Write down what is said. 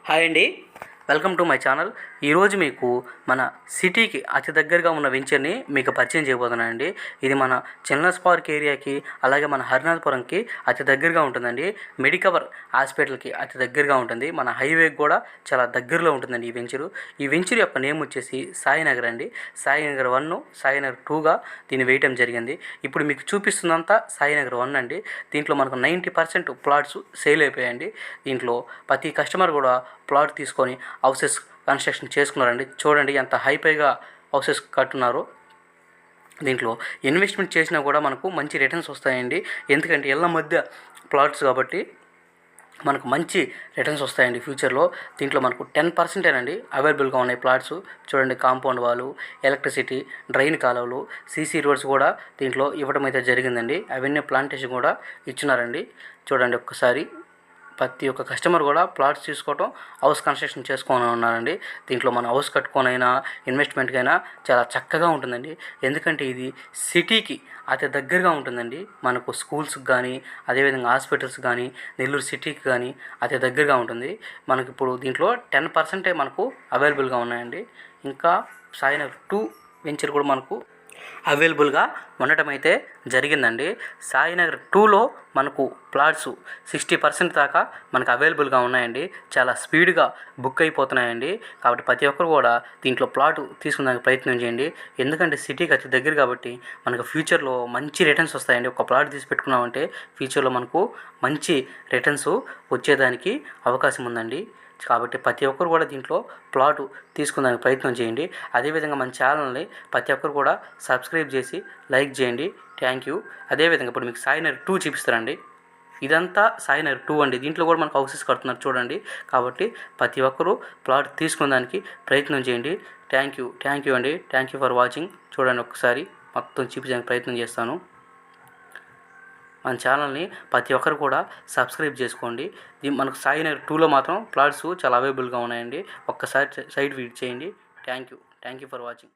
Hi అండి, welcome to my channel. ఈరోజు మీకు మన సిటీకి అతి దగ్గరగా ఉన్న వెంచర్ని మీకు పరిచయం చేయబోతున్నానండి. ఇది మన చిల్డ్రన్స్ పార్క్ ఏరియాకి, అలాగే మన హరినాథపురంకి అతి దగ్గరగా ఉంటుందండి. మెడికవర్ హాస్పిటల్కి అతి దగ్గరగా ఉంటుంది. మన హైవేకి కూడా చాలా దగ్గరలో ఉంటుందండి ఈ వెంచర్ యొక్క నేమ్ వచ్చేసి సాయినగర్ అండి. సాయినగర్ 1, సాయినగర్ 2గా దీన్ని వేయటం జరిగింది. ఇప్పుడు మీకు చూపిస్తుందంతా సాయినగర్ 1 అండి. దీంట్లో మనకు 90% ప్లాట్స్ సేల్ అయిపోయాయండి. దీంట్లో ప్రతి కస్టమర్ కూడా ప్లాట్ తీసుకొని హౌసెస్ కన్స్ట్రక్షన్ చేసుకున్నారండి. చూడండి ఎంత హైఫైగా హౌసెస్ కట్టున్నారు. దీంట్లో ఇన్వెస్ట్మెంట్ చేసినా కూడా మనకు మంచి రిటర్న్స్ వస్తాయండి. ఎందుకంటే ఇళ్ళ మధ్య ప్లాట్స్ కాబట్టి మనకు మంచి రిటర్న్స్ వస్తాయండి ఫ్యూచర్లో. దీంట్లో మనకు 10%ఏనండి అవైలబుల్గా ఉన్నాయి ప్లాట్స్. చూడండి, కాంపౌండ్ వాళ్ళు, ఎలక్ట్రిసిటీ, డ్రైన్ కాలువలు, సీసీ రోడ్స్ కూడా దీంట్లో ఇవ్వడం అయితే జరిగిందండి. అవన్నీ ప్లాంటేషన్ కూడా ఇచ్చినారండి. చూడండి ఒక్కసారి, ప్రతి ఒక్క కస్టమర్ కూడా ప్లాట్స్ తీసుకోవటం, హౌస్ కన్స్ట్రక్షన్ చేసుకొని ఉన్నారండి. దీంట్లో మన హౌస్ కట్టుకొనైనా ఇన్వెస్ట్మెంట్కైనా చాలా చక్కగా ఉంటుందండి. ఎందుకంటే ఇది సిటీకి అతి దగ్గరగా ఉంటుందండి. మనకు స్కూల్స్కి కానీ, అదేవిధంగా హాస్పిటల్స్ కానీ, నెల్లూరు సిటీకి కానీ అతి దగ్గరగా ఉంటుంది. మనకి ఇప్పుడు దీంట్లో 10%ఏ మనకు అవైలబుల్గా ఉన్నాయండి. ఇంకా సాయినగర్ 2 వెంచర్ కూడా మనకు అవైలబుల్గా ఉండటం అయితే జరిగిందండి. సాయినగర్ 2లో మనకు ప్లాట్స్ 60% దాకా మనకు అవైలబుల్గా ఉన్నాయండి. చాలా స్పీడ్గా బుక్ అయిపోతున్నాయండి. కాబట్టి ప్రతి ఒక్కరు కూడా దీంట్లో ప్లాట్ తీసుకునే ప్రయత్నం చేయండి. ఎందుకంటే సిటీకి అతి దగ్గర కాబట్టి మనకు ఫ్యూచర్లో మంచి రిటర్న్స్ వస్తాయండి. ఒక ప్లాట్ తీసి పెట్టుకున్నామంటే ఫ్యూచర్లో మనకు మంచి రిటర్న్స్ వచ్చేదానికి అవకాశం ఉందండి. కాబట్టి ప్రతి ఒక్కరు కూడా దీంట్లో ప్లాటు తీసుకునే ప్రయత్నం చేయండి. అదేవిధంగా మన ఛానల్ని ప్రతి ఒక్కరు కూడా సబ్స్క్రైబ్ చేసి లైక్ చేయండి. Thank you. అదేవిధంగా ఇప్పుడు మీకు సాయినగర్ 2 చూపిస్తారండి. ఇదంతా సాయినగర్ 2 అండి. దీంట్లో కూడా మనకు హౌసెస్ కడుతున్నారు చూడండి. కాబట్టి ప్రతి ఒక్కరూ ప్లాట్ తీసుకునేదానికి ప్రయత్నం చేయండి. థ్యాంక్ యూ అండి. Thank you for watching. చూడండి, ఒక్కసారి మొత్తం చూపించడానికి ప్రయత్నం చేస్తాను. మన ఛానల్ని ప్రతి ఒక్కరు కూడా సబ్స్క్రైబ్ చేసుకోండి. మనకు సాయినగర్ 2లో మాత్రం ప్లాట్స్ చాలా అవైలబుల్గా ఉన్నాయండి. ఒక్కసారి సైట్ విజిట్ చేయండి. Thank you for watching.